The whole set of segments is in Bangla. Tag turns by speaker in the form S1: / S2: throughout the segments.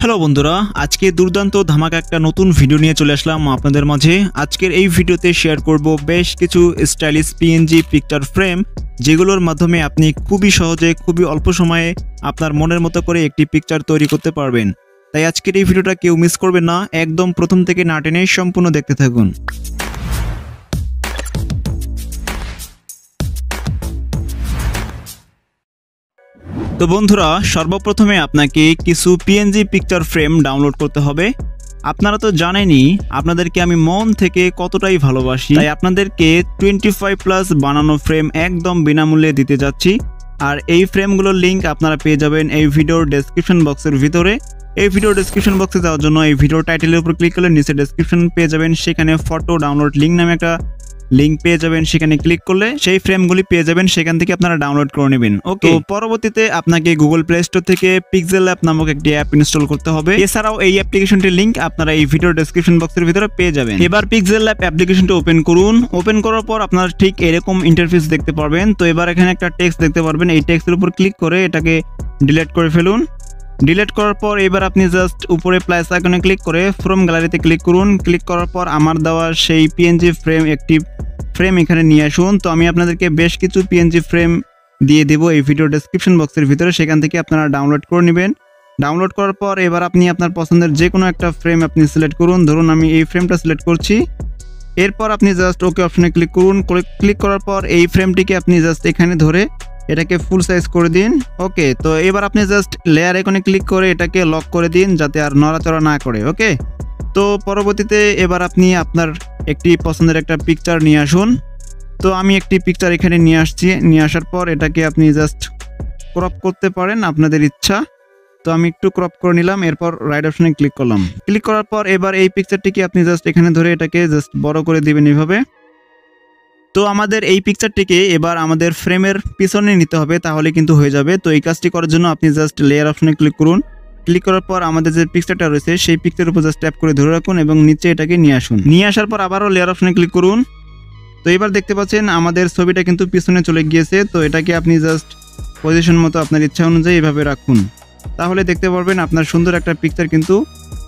S1: হ্যালো বন্ধুরা, আজকে দুর্দান্ত ধামাকা একটা নতুন ভিডিও নিয়ে চলে আসলাম আপনাদের মাঝে। আজকের এই ভিডিওতে শেয়ার করব বেশ কিছু স্টাইলিশ পিএনজি পিকচার ফ্রেম, যেগুলোর মাধ্যমে আপনি খুবই সহজে খুবই অল্প সময়ে আপনার মনের মতো করে একটি পিকচার তৈরি করতে পারবেন। তাই আজকের এই ভিডিওটা কেউ মিস করবেন না, একদম প্রথম থেকে না টেনে সম্পূর্ণ দেখতে থাকুন। তো বন্ধুরা, সর্বপ্রথমে আপনাকে কিছু পিএনজি পিকচার ফ্রেম ডাউনলোড করতে হবে। আপনারা তো জানেনই আপনাদেরকে আমি মন থেকে কতটাই ভালোবাসি, তাই আপনাদেরকে 25+ বানানো ফ্রেম একদম বিনামূল্যে দিতে যাচ্ছি। আর এই ফ্রেমগুলোর লিঙ্ক আপনারা পেয়ে যাবেন এই ভিডিওর ডেসক্রিপশন বক্সের ভিতরে। এই ভিডিওর ডেসক্রিপশন বক্সে যাওয়ার জন্য এই ভিডিওর টাইটেলের উপর ক্লিক করলে নিচে ডেসক্রিপশন পেয়ে যাবেন, সেখানে ফটো ডাউনলোড লিঙ্ক নামে একটা লিঙ্ক পেয়ে যাবেন। সেখানে ক্লিক করলে সেই ফ্রেমগুলি পেয়ে যাবেন, সেখান থেকে আপনারা ডাউনলোড করে নেবেন। ওকে, তো পরবর্তীতে আপনাকে গুগল প্লে স্টোর থেকে Pixellab নামক একটি অ্যাপ ইনস্টল করতে হবে। এছাড়াও এই অ্যাপ্লিকেশনটির লিঙ্ক আপনারা এই ভিডিওর ডেসক্রিপশন বক্সের ভিতরে পেয়ে যাবেন। এবার Pixellab অ্যাপ্লিকেশনটি ওপেন করুন। ওপেন করার পর আপনারা ঠিক এরকম ইন্টারফেস দেখতে পারবেন। তো এবার এখানে একটা টেক্সট দেখতে পারবেন, এই টেক্সটের উপর ক্লিক করে এটাকে ডিলিট করে ফেলুন। ডিলিট করার পর এবার আপনি জাস্ট উপরে প্লাস আইকনে ক্লিক করে ফ্রম গ্যালারিতে ক্লিক করুন। ক্লিক করার পর আমার দেওয়া সেই পিএনজি ফ্রেম একটি ফ্রেম এখানে নিয়ে আসুন। তো আমি আপনাদেরকে বেশ কিছু পিএনজি ফ্রেম দিয়ে দেবো এই ভিডিও ডেসক্রিপশন বক্সের ভিতরে, সেখান থেকে আপনারা ডাউনলোড করে নেবেন। ডাউনলোড করার পর এবার আপনি আপনার পছন্দের যে কোনো একটা ফ্রেম আপনি সিলেক্ট করুন। ধরুন আমি এই ফ্রেমটা সিলেক্ট করছি। এরপর আপনি জাস্ট ওকে অপশনে ক্লিক করুন। ক্লিক করার পর এই ফ্রেমটিকে আপনি জাস্ট এখানে ধরে এটাকে ফুল সাইজ করে দিন। ওকে, তো এবার আপনি জাস্ট লেয়ার আইকনে ক্লিক করে এটাকে লক করে দিন, যাতে আর নড়াচড়া না করে। ওকে, তো পরবর্তীতে এবার আপনি আপনার একটি পছন্দের একটা পিকচার নিয়ে আসুন। তো আমি একটি পিকচার এখানে নিয়ে আসছি। নিয়ে আসার পর এটাকে আপনি জাস্ট ক্রপ করতে পারেন আপনাদের ইচ্ছা। তো আমি একটু ক্রপ করে নিলাম। এরপর রাইট অপশনে ক্লিক করলাম। ক্লিক করার পর এবার এই পিকচারটিকে আপনি জাস্ট এখানে ধরে এটাকে জাস্ট বড় করে দিবেন এইভাবে। তো আমাদের এই পিকচারটিকে এবার আমাদের ফ্রেমের পিছনে নিতে হবে, তাহলে কিন্তু হয়ে যাবে। তো এই কাজটি করার জন্য আপনি জাস্ট লেয়ার অপশনে ক্লিক করুন। ক্লিক করার পর আমাদের যে পিকচারটা রয়েছে সেই পিকচারের উপর জাস্ট ট্যাপ করে ধরে রাখুন এবং নিচে এটাকে নিয়ে আসুন। নিয়ে আসার পর আবারও লেয়ার অপশনে ক্লিক করুন। তো এবার দেখতে পাচ্ছেন আমাদের ছবিটা কিন্তু পিছনে চলে গিয়েছে। তো এটাকে আপনি জাস্ট পজিশন মতো আপনার ইচ্ছা অনুযায়ী এভাবে রাখুন, তাহলে দেখতে পারবেন আপনার সুন্দর একটা পিকচার কিন্তু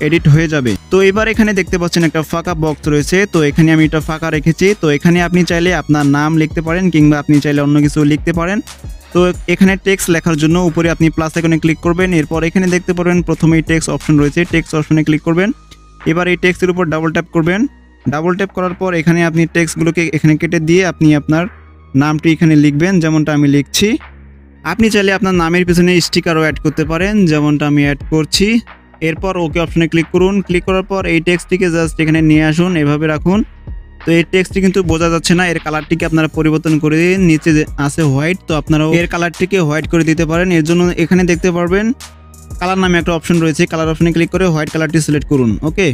S1: এডিট হয়ে যাবে। তো এবার এখানে দেখতে পাচ্ছেন একটা ফাঁকা বক্স রয়েছে। তো এখানে আমি এটা ফাঁকা রেখেছি। তো এখানে আপনি চাইলে আপনার নাম লিখতে পারেন, কিংবা আপনি চাইলে অন্য কিছু লিখতে পারেন। তো এখানে টেক্সট লেখার জন্য উপরে আপনি প্লাস আইকনে ক্লিক করবেন। এরপর এখানে দেখতে পারবেন প্রথমেই টেক্সট অপশন রয়েছে, টেক্সট অপশনে ক্লিক করবেন। এবার এই টেক্সটের উপর ডাবল ট্যাপ করবেন। ডাবল ট্যাপ করার পর এখানে আপনি টেক্সটগুলোকে এখানে কেটে দিয়ে আপনি আপনার নামটি এখানে লিখবেন, যেমনটা আমি লিখছি। আপনি চাইলে আপনার নামের পিছনে স্টিকারও অ্যাড করতে পারেন, যেমনটা আমি অ্যাড করছি। এরপর ওকে অপশনে ক্লিক করুন। ক্লিক করার পর এই টেক্সটটিকে জাস্ট এখানে নিয়ে আসুন, এভাবে রাখুন। তো এই টেক্সটটি কিন্তু বোঝা যাচ্ছে না, এর কালারটিকে আপনারা পরিবর্তন করে দিন। নিচে যে আছে হোয়াইট, তো আপনারাও এর কালারটিকে হোয়াইট করে দিতে পারেন। এর জন্য এখানে দেখতে পারবেন কালার নামে একটা অপশন রয়েছে, কালার অপশনে ক্লিক করে হোয়াইট কালারটি সিলেক্ট করুন। ওকে,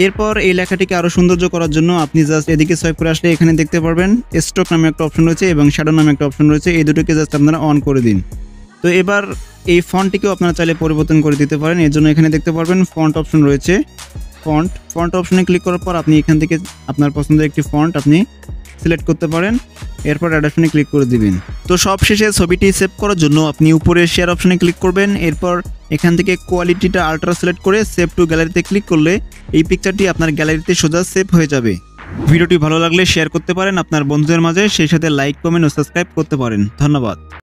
S1: এরপর এই লেখাটিকে আরও সৌন্দর্য করার জন্য আপনি জাস্ট এদিকে সোয়াইপ করে আসলে এখানে দেখতে পারবেন স্ট্রোক নামে একটা অপশন রয়েছে এবং শ্যাডো নামে একটা অপশন রয়েছে। এই দুটোকে জাস্ট আপনারা অন করে দিন। তো এবার এই ফন্টটিকেও আপনারা চাইলে পরিবর্তন করে দিতে পারেন। এর জন্য এখানে দেখতে পারবেন ফন্ট অপশন রয়েছে। ফন্ট অপশনে ক্লিক করার পর আপনি এখান থেকে আপনার পছন্দের একটি ফন্ট আপনি সিলেক্ট করতে পারেন। এরপর অ্যাড অপশনে ক্লিক করে দিবেন। তো সবশেষে ছবিটি সেভ করার জন্য আপনি উপরে শেয়ার অপশনে ক্লিক করবেন। এরপর এখান থেকে কোয়ালিটিটা আল্ট্রা সিলেক্ট করে সেভ টু গ্যালারিতে ক্লিক করলে এই পিকচারটি আপনার গ্যালারিতে সোজা সেভ হয়ে যাবে। ভিডিওটি ভালো লাগলে শেয়ার করতে পারেন আপনার বন্ধুদের মাঝে, সেই সাথে লাইক, কমেন্ট ও সাবস্ক্রাইব করতে পারেন। ধন্যবাদ।